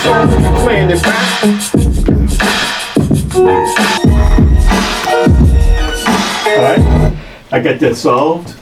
Playing it back. Alright, I got that solved.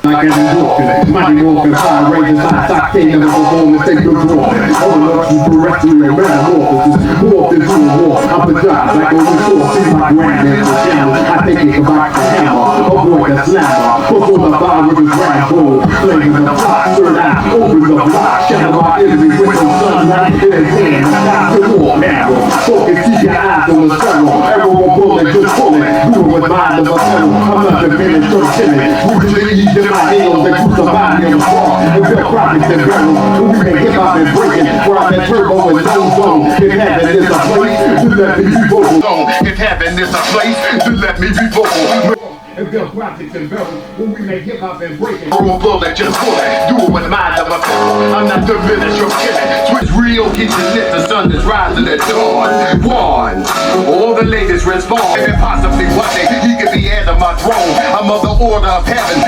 Like every Workin, mighty Workin, fire raising, hot stock, king of the performance, take the draw. Overlords and directory and metamorphosis, morphed into a war. I'm the job, like when we saw, see my granddad's a challenge. I think it can rock the hammer, avoid the slammer. Before the fire with his grand bull, flaming the block, turn out, open the block, shadow our enemy with some sunlight in his hand. Now to war, narrow, focus, keep your eyes on the circle. Everyone bullet, just pulling, moving with mind of a pedal. I'm not diminished or timid, we believe in my heels and crucify me on the cross. And build prophets and barrels, who we make hip hop and breaking. Where I'm at turbo and no zone. If heaven is a place, to let me be vocal. If heaven is a place, to let me be vocal. And build prophets and barrels, who we make hip hop and breaking. Roll bullet, just pull it, do it with the mind of a pedal. I'm not diminished or killing. Switch real, keep the lit, the sun is rising at dawn. One, all the ladies respond. If possibly one day he could be head of my throne. I'm of the order of heaven.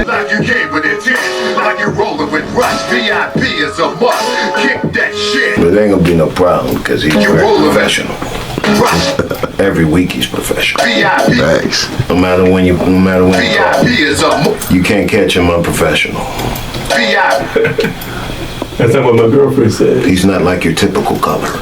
Like you came with intent, like you rolling with rush. VIP is a must. Kick that shit. But it ain't gonna be no problem because he's very professional. Every week he's professional. VIP. Thanks. No matter when you VIP is a must. you can't catch him unprofessional. VIP. That's not what my girlfriend said. He's not like your typical colored.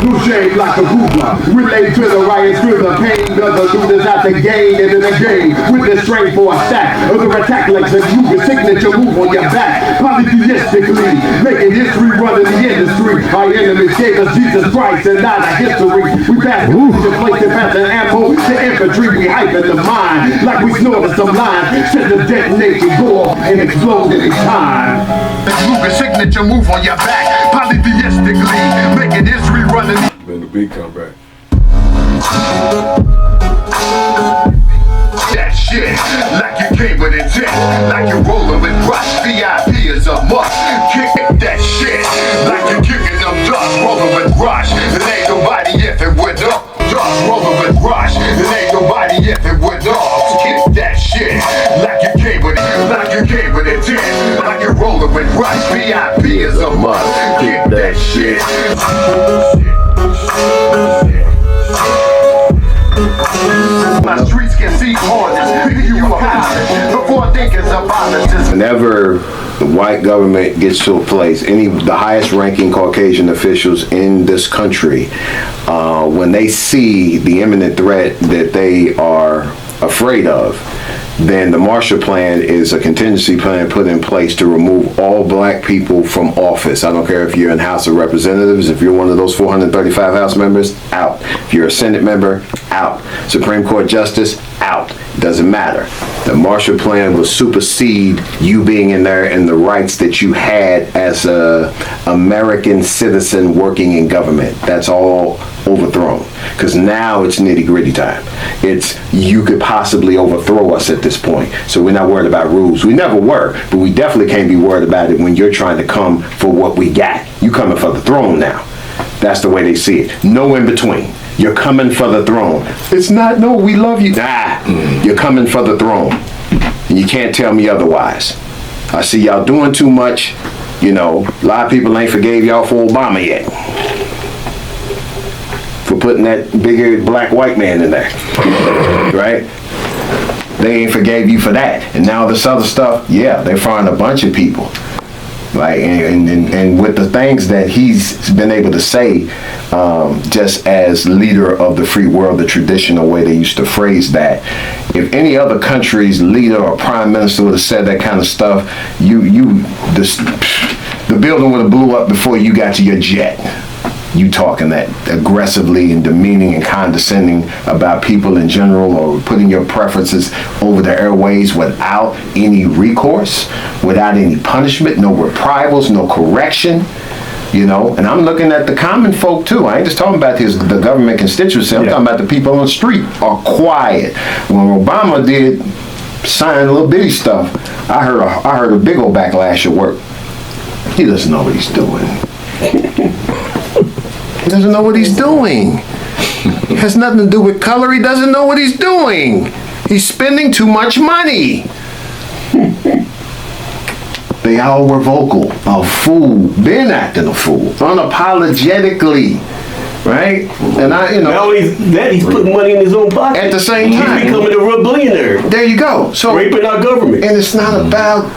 Blue shade like a hoopla. Relate to the riots, feel the pain of the looters at the game and in the game. With the strength for a stack. Other attack like the Luger signature move on your back. Polytheistically, making history running the industry. Our enemies gave us Jesus Christ and not a history. We pass the place and pass the ammo to infantry. We hype in the mind like we snorted some lines. Set the detonation go off and explode any time. Luger signature move on your back. Polytheistically, making history running. Then the beat come back. That shit, like you came with intent, like you rolling with rush. VIP is a must. Kick that shit, like you kicking them dust, rolling with rush. It ain't nobody if it went up. Dust rolling with rush. It ain't nobody if it went up. Kick that shit, like you came with intent, like you rolling with rush. VIP is a must. Kick that shit. My streets can see corners, you a pilot, before thinkers of violence. Whenever the white government gets to a place, the highest ranking Caucasian officials in this country, when they see the imminent threat that they are afraid of, then the Marshall Plan is a contingency plan put in place to remove all black people from office. I don't care if you're in House of Representatives, if you're one of those 435 House members, out. If you're a Senate member, out. Supreme Court Justice, out. Doesn't matter. The Marshall Plan will supersede you being in there and the rights that you had as a American citizen working in government. That's all overthrown. Because now it's nitty-gritty time. It's you could possibly overthrow us at this point. So we're not worried about rules. We never were, but we definitely can't be worried about it when you're trying to come for what we got. You coming for the throne now. That's the way they see it. No in between. You're coming for the throne. It's not, no, we love you. Nah, you're coming for the throne. And you can't tell me otherwise. I see y'all doing too much. You know, a lot of people ain't forgave y'all for Obama yet. For putting that big-eared black white man in there. Right? They ain't forgave you for that. And now this other stuff, yeah, they're firing a bunch of people. Like, and with the things that he's been able to say, just as leader of the free world, the traditional way they used to phrase that, if any other country's leader or prime minister would have said that kind of stuff, the building would have blew up before you got to your jet. You talking that aggressively and demeaning and condescending about people in general, or putting your preferences over the airways without any recourse, without any punishment, no reprisals, no correction, you know. And I'm looking at the common folk too. I ain't just talking about the government constituency. I'm talking about the people on the street are quiet. When Obama did sign little bitty stuff, I heard a big old backlash at work. He doesn't know what he's doing. He doesn't know what he's doing. It has nothing to do with color. He doesn't know what he's doing. He's spending too much money. They all were vocal. A fool. Been acting a fool. Unapologetically. Right? And Not only that, he's putting money in his own pocket. At the same time. He's becoming a real billionaire. There you go. So raping our government. And it's not about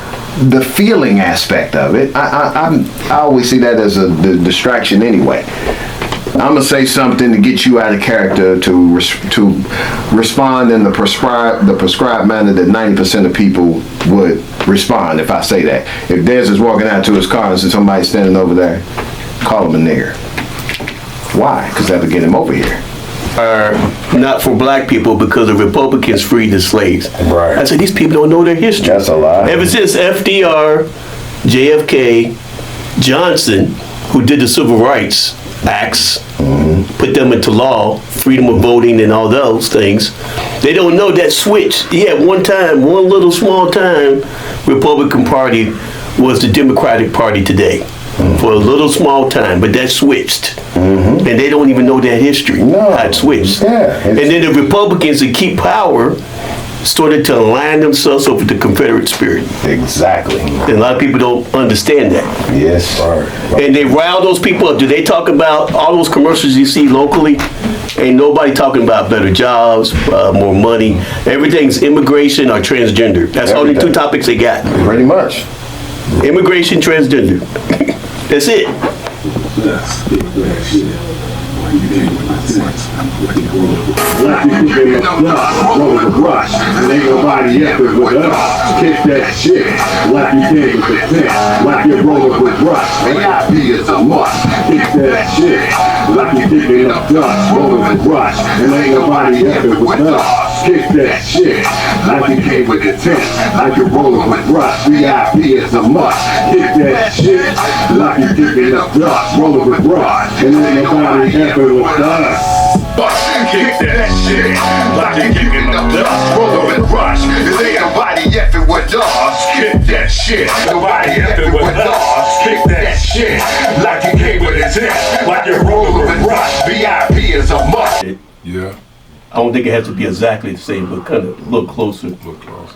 the feeling aspect of it. I always see that as a distraction anyway. I'm gonna say something to get you out of character to respond in the prescribed manner that 90% of people would respond if I say that. If Dez is walking out to his car and see somebody standing over there, call him a nigger. Why? Because that'll get him over here. Not for black people because the Republicans freed the slaves. Right. I said these people don't know their history. That's a lie. Ever since FDR, JFK, Johnson, who did the Civil Rights Acts, put them into law, freedom of voting and all those things, they don't know that switch. Yeah, one little small time, Republican Party was the Democratic Party today. For a little small time, but that switched. And they don't even know that history. No. How it switched. Yeah, and then the Republicans that keep power started to align themselves up with the Confederate spirit. Exactly. And a lot of people don't understand that. Yes. And they rile those people up. Do they talk about all those commercials you see locally? Ain't nobody talking about better jobs, more money. Everything's immigration or transgender. That's only two topics they got. Pretty much. Immigration, transgender. That's it. Like you keeping up dust, roll the brush, and ain't nobody effing with us. Kick that shit, like you came with the tent, like you're rolling with brush. VIP is a must. Kick that shit, like you keeping up dust, rolling with brush, and ain't nobody effing with us. Kick that shit, like you came with the tent, like you're rolling with brush. VIP is a must. Kick that shit, like you keeping up dust, rolling with brush, and ain't nobody effing with us. Kick that shit, like you kicking up dust, rolling with brush. There ain't nobody effing with us. Kick that shit, nobody effing with us. Kick that shit, like you came with a tent, like you're rolling with brush. VIP is a must. Yeah. I don't think it has to be exactly the same, but kind of a little closer. Look close.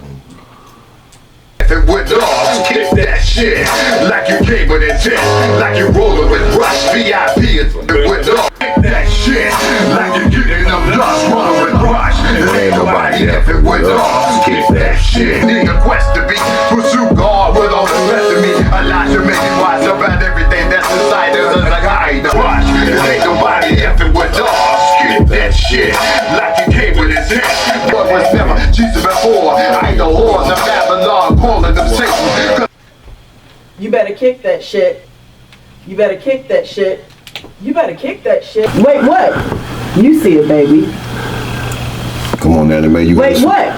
Effing with us. Kick that shit, like you came with a tent, like you're rolling with brush. VIP is with us. Kick that shit, like you're kicking up dust, rolling with brush. There ain't nobody effing with us. Kick that shit. Need a quest to be pursue God with all the rest of me. Elijah make you wise about everything that's inside us as a guide to brush. There ain't nobody effing with us. Kick that shit, like you came with his head. But was never Jesus before. I the horns of Babylon calling them Satan. You better kick that shit. You better kick that shit. You better kick that shit. Wait, what? You see it, baby. Come on, anime. You Wait, what?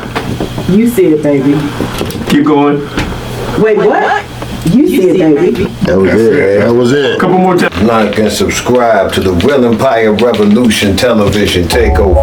You see it, baby. Keep going. Wait, what? You see it, baby. That was it. That was it. Couple more times. Like and subscribe to the Real Empire Revolution television takeover.